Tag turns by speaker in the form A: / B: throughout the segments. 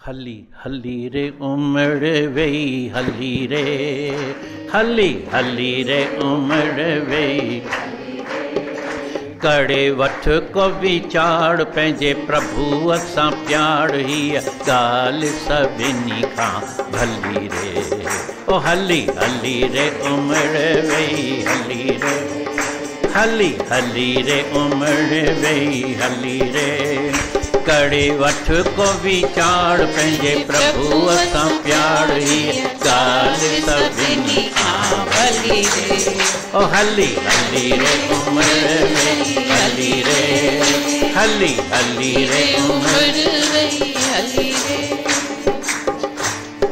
A: हली हली रे उमड़ वई हली रे, हली हली रे उमड़ वई। कड़े वठ को विचार पंहिंजे प्रभु सां प्यार, हीअ ॻाल्हि सभिनी खां भली रे। ओ हली हली रे उमड़ वई हली रे, हली हली रे उमड़ वई हली रे। कड़े वठ को विचार पंहिंजे प्रभु सां प्यार, हीअ ॻाल्हि सभिनी खां भली रे। ओ हली हली रे उमड़ वई हली रे, हली हली रे उमड़ वई हली रे।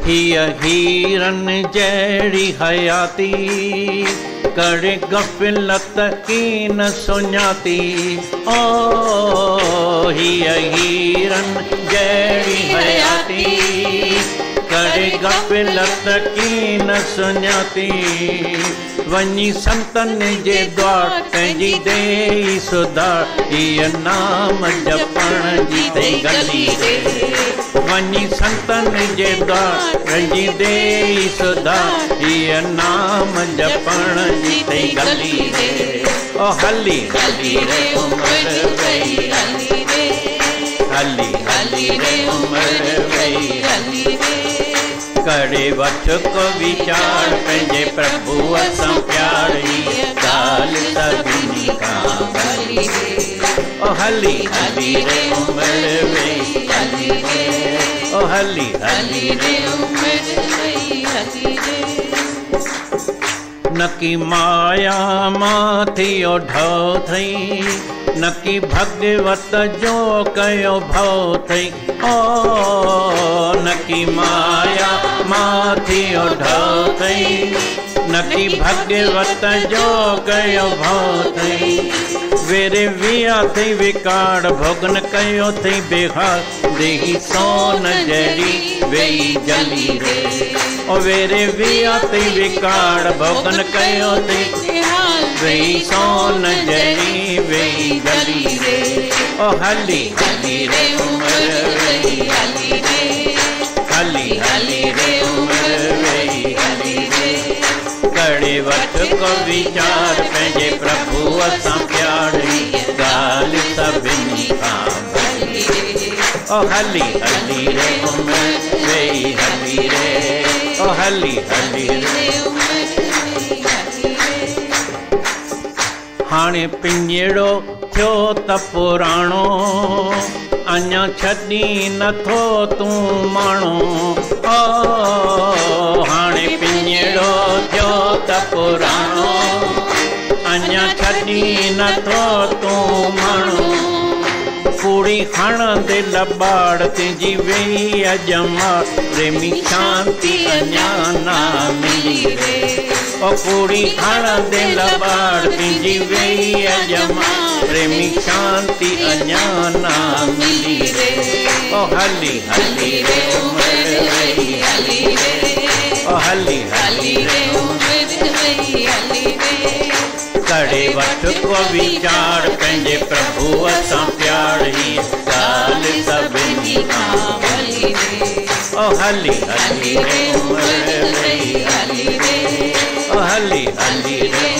A: हीअ हीरन जहिड़ी हयाती, कड़े गफ़लत की न सुञाती। ओ हीअ हीरन जहिड़ी हयाती, कड़े गफ़लत की न सुञाती। वञी संतन जे द्वार पंहिंजी देई सुधार, हीअ नाम जपण जी तई गली रे। वञी संतन जे द्वार पंहिंजी देई सुधार, हीअ नाम जपण जी तई गली रे। ओ हली हली रे उमड़ वई हली रे, हली हली रे उमड़ वई हली रे। कड़े वठ को विचार पंहिंजे प्रभु सां प्यार, हीअ ॻाल्हि सभिनी खां भली रे। ओ हली हली रे उमड़ वई हली रे, ओ हली हली रे उमड़ वई हली रे। नकी माया मां थियो ढौ थई, नकी भगवत जो कयो भव थई। ओ नकी माया मां थियो ढौ थई, नकी भगवत जो कयो भव थई। वेरे विया थई विकार भोगन कयो थई बेहार, देही सोन जहिड़ी वेई जली रे। ओ वेरे विया थई विकार भोगन कयो थई वेई सोन जहिड़ी वेई जली रे। ओ हली हली रे उमड़ वई हली रे, हली हली रे उमड़ वई हली रे। कड़े वठ को विचार पंहिंजे प्रभु सां प्यार, ॻाल्हि सभिनी खां भली रे। ओ हली हली रे उमड़ वई हली रे, ओ हली हली रे उमड़ वई हली रे। हाणे पिंजड़ो थियो त पुराणो, अञा छॾी नथो तूं माण्हू। ओ हाणे पिंजड़ो थियो त पुराणो, अञा छॾी नथो तूं माण्हू। कूड़ी खणंदे लबाड़ तुंहिंजी वेई अजमार, प्रेमी शांती अञा ना मिली रे। ओ कूड़ी खणंदे लबाड़ तुंहिंजी वेई अजमार, प्रेमी शांती अञा ना मिली रे। ओ हली हली रे उमड़ वई हली रे, ओ हली हली रे उमड़ वई हली रे। कड़े वठ को विचार पंहिंजे प्रभु सां प्यार, हीअ ॻाल्हि सभिनी खां भली रे। ओ हली हली रे उमड़ वई हली रे, ओ हली हली रे